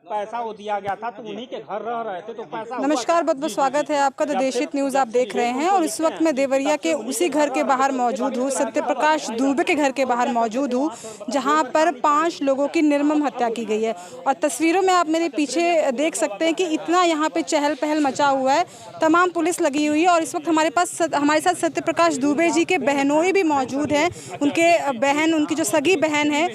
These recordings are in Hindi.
पैसा वो दिया गया था तो उन्हीं के घर रह रहे थे तो पैसा। नमस्कार, बहुत बहुत स्वागत है आपका। द देशहित न्यूज़ आप देख रहे हैं और इस वक्त मैं देवरिया के उसी घर के बाहर मौजूद हूँ, सत्यप्रकाश दुबे के घर के बाहर मौजूद हूँ, जहाँ पर 5 लोगों की निर्मम हत्या की गई है। और तस्वीरों में आप मेरे पीछे देख सकते हैं कि इतना यहाँ पे चहल पहल मचा हुआ है, तमाम पुलिस लगी हुई है। और इस वक्त हमारे साथ सत्यप्रकाश दुबे जी के बहनोई भी मौजूद हैं। उनके बहन, उनकी जो सगी बहन है,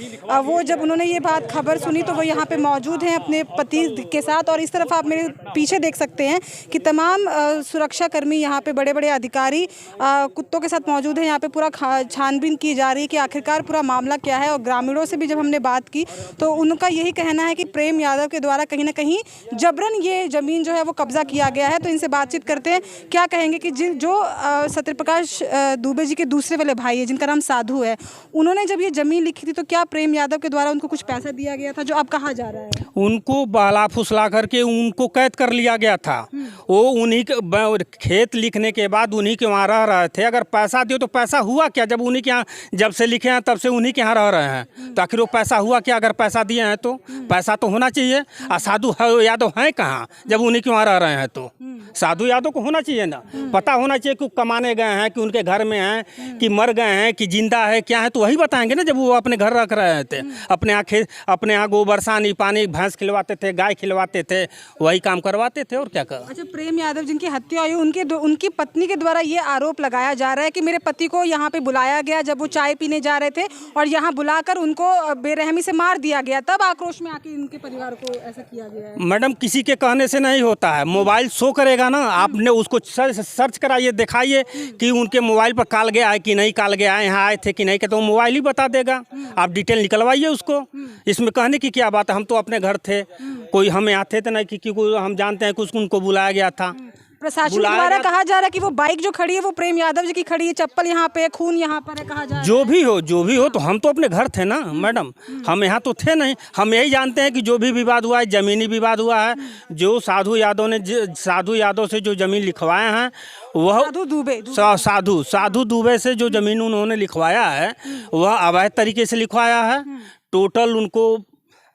वो जब उन्होंने ये बात खबर सुनी तो वो यहाँ पे मौजूद हैं अपने पति के साथ। और इस तरफ आप मेरे पीछे देख सकते हैं कि तमाम सुरक्षा कर्मी, यहाँ पे बड़े बड़े अधिकारी कुत्तों के साथ मौजूद हैं। यहाँ पे पूरा छानबीन की जा रही है कि आखिरकार पूरा मामला क्या है। और ग्रामीणों से भी जब हमने बात की तो उनका यही कहना है कि प्रेम यादव के द्वारा कहीं ना कहीं जबरन ये ज़मीन जो है वो कब्जा किया गया है। तो इनसे बातचीत करते हैं, क्या कहेंगे कि जो सत्यप्रकाश दुबे जी के दूसरे वाले भाई है जिनका नाम साधु है, उन्होंने जब ये ज़मीन लिखी थी तो क्या प्रेम यादव के द्वारा उनको कुछ पैसा दिया गया था जो अब कहा जा रहा है? उनको बहला फुसला करके उनको कैद कर लिया गया था। वो उन्हीं के खेत लिखने के बाद उन्हीं के वहाँ रह रहे थे। अगर पैसा दियो तो पैसा हुआ क्या? जब उन्हीं के यहाँ, जब से लिखे हैं तब से उन्हीं के यहाँ रह रहे हैं, तो आखिर वो पैसा हुआ क्या? अगर पैसा दिए हैं तो पैसा तो होना चाहिए। और साधु यादव हैं कहाँ जब उन्हीं के वहाँ रह रहे हैं? तो साधु यादव को होना चाहिए ना, पता होना चाहिए कि कमाने गए हैं, कि उनके घर में हैं, कि मर गए हैं, कि जिंदा है, क्या है, तो वही बताएंगे ना। जब वो अपने घर रख रहे थे, अपने यहाँ गोबर सानी पानी भैंस खिलवाते थे, गाय खिलवाते थे, वही काम करवाते थे और क्या कर। अच्छा, प्रेम यादव जिनकी हत्या हुई, उनकी पत्नी के द्वारा ये आरोप लगाया जा रहा है कि मेरे पति को यहाँ पे बुलाया गया जब वो चाय पीने जा रहे थे और यहाँ बुलाकर उनको बेरहमी से मार दिया गया, तब आक्रोश में आके इनके परिवार को ऐसा किया गया है। मैडम, किसी के कहने से नहीं होता है। मोबाइल शो करेगा ना, आपने उसको सर्च कराइए, दिखाइए कि उनके मोबाइल पर कॉल गया है कि नहीं कॉल गया है, यहाँ आए थे कि नहीं, तो मोबाइल ही बता देगा। आप डिटेल निकलवाइए उसको। इसमें कहने की क्या बात है? हम तो अपने घर थे, कोई हमें आते थे नहीं कि हम जानते हैं कि उनको बुलाया गया था। प्रशासन द्वारा कहा जा रहा है कि वो बाइक जो खड़ी है वो प्रेम यादव जी की खड़ी है, चप्पल यहाँ पे है, खून यहाँ पर है, कहा जा रहा है। जो भी हो तो हम तो अपने घर थे ना मैडम, हम यहाँ तो थे नहीं। हम यही जानते हैं कि जो भी विवाद हुआ है, जमीनी विवाद हुआ है, जो साधु यादव से जो जमीन लिखवाए हैं, वह साधु दुबे से जो जमीन उन्होंने लिखवाया है वह अवैध तरीके से लिखवाया है। टोटल उनको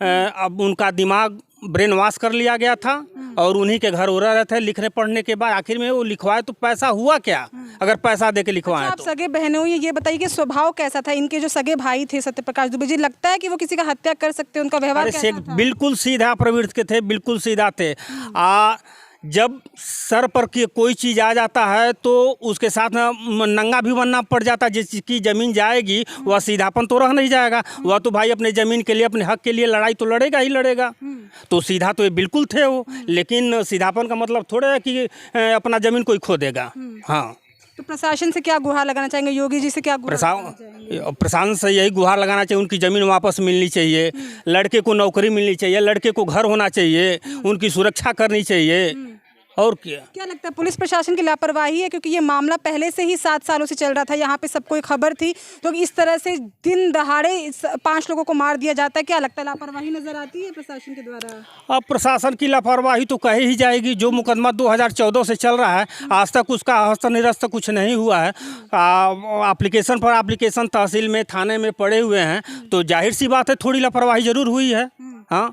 अब उनका दिमाग ब्रेन वॉश कर लिया गया था और उन्हीं के घर उड़ रहे थे। लिखने पढ़ने के बाद आखिर में वो लिखवाए तो पैसा हुआ क्या? अगर पैसा दे के लिखवाए। अच्छा, आप सगे बहनों, ये बताइए कि स्वभाव कैसा था इनके? जो सगे भाई थे सत्यप्रकाश दुबे जी, लगता है कि वो किसी का हत्या कर सकते? उनका व्यवहार कैसा था? बिल्कुल सीधा प्रवृत्ति के थे, बिल्कुल सीधा थे। जब सर पर कोई चीज़ आ जाता है तो उसके साथ नंगा भी बनना पड़ जाता है। जिसकी ज़मीन जाएगी वह सीधापन तो रह नहीं जाएगा। वह तो भाई अपने ज़मीन के लिए, अपने हक के लिए लड़ाई तो लड़ेगा ही लड़ेगा। तो सीधा तो ये बिल्कुल थे वो, लेकिन सीधापन का मतलब थोड़ा है कि अपना ज़मीन कोई खो देगा। हाँ, तो प्रशासन से क्या गुहार लगाना चाहेंगे? योगी जी से क्या गुहार लगाना चाहेंगे? प्रशासन से यही गुहार लगाना चाहिए, उनकी ज़मीन वापस मिलनी चाहिए, लड़के को नौकरी मिलनी चाहिए, लड़के को घर होना चाहिए, उनकी सुरक्षा करनी चाहिए। और क्या लगता है पुलिस प्रशासन की लापरवाही है? क्योंकि ये मामला पहले से ही 7 सालों से चल रहा था, यहाँ पे सबको खबर थी, तो इस तरह से दिन दहाड़े 5 लोगों को मार दिया जाता है। क्या लगता है, लापरवाही नजर आती है प्रशासन के द्वारा? अब प्रशासन की लापरवाही तो कही ही जाएगी। जो मुकदमा 2014 से चल रहा है, आज तक उसका हस्त निरस्त कुछ नहीं हुआ है। एप्लीकेशन पर एप्लीकेशन तहसील में, थाने में पड़े हुए हैं, तो जाहिर सी बात है थोड़ी लापरवाही जरूर हुई है। हाँ,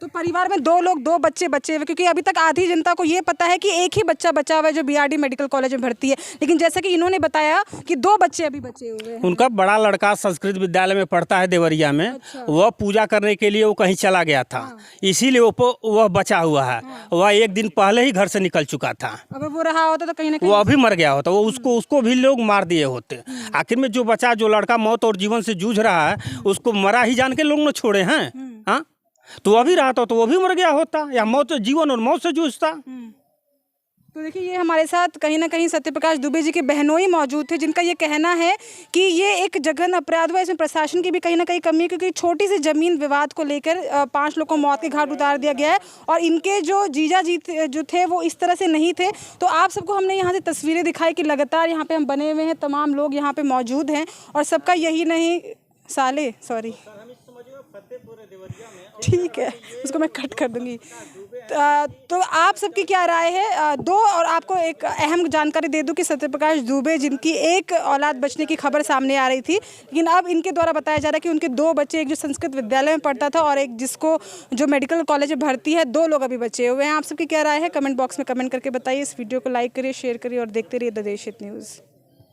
तो परिवार में 2 बच्चे बचे हुए, क्योंकि अभी तक आधी जनता को ये पता है कि एक ही बच्चा बचा हुआ है जो बीआरडी मेडिकल कॉलेज में भर्ती है, लेकिन जैसे कि इन्होंने बताया कि 2 बच्चे अभी बचे हुए हैं। उनका बड़ा लड़का संस्कृत विद्यालय में पढ़ता है देवरिया में। अच्छा। वह पूजा करने के लिए वो कहीं चला गया था। हाँ। इसीलिए वह बचा हुआ है। हाँ। वह एक दिन पहले ही घर से निकल चुका था। अगर वो रहा होता तो कहीं ना कहीं वो अभी मर गया होता। वो उसको भी लोग मार दिए होते। आखिर में जो बचा, जो लड़का मौत और जीवन से जूझ रहा है, उसको मरा ही जान के लोग न छोड़े हैं। हाँ, तो अभी रहा था तो वो भी मर गया होता, या मौत, जीवन और मौत से जूझता। तो देखिए, ये हमारे साथ कहीं ना कहीं सत्यप्रकाश दुबे जी के बहनोई मौजूद थे, जिनका ये कहना है कि ये एक जघन अपराध हुआ। इसमें प्रशासन की भी कहीं ना कहीं कमी है, क्योंकि छोटी सी जमीन विवाद को लेकर 5 लोगों को मौत के घाट उतार दिया गया है। और इनके जो जीजा जी जो थे वो इस तरह से नहीं थे। तो आप सबको हमने यहाँ से तस्वीरें दिखाई कि लगातार यहाँ पे हम बने हुए हैं, तमाम लोग यहाँ पे मौजूद हैं, और सबका यही नहीं सॉरी ठीक है, उसको मैं कट कर दूंगी। तो आप सबकी क्या राय है? दो और आपको एक अहम जानकारी दे दूं कि सत्यप्रकाश दुबे जिनकी एक औलाद बचने की खबर सामने आ रही थी, लेकिन अब इनके द्वारा बताया जा रहा है कि उनके दो बच्चे, एक जो संस्कृत विद्यालय में पढ़ता था और एक जिसको जो मेडिकल कॉलेज में भर्ती है, दो लोग अभी बचे हुए हैं। आप सबकी क्या राय है? कमेंट बॉक्स में कमेंट करके बताइए। इस वीडियो को लाइक करिए, शेयर करिए और देखते रहिए द देश हित न्यूज़।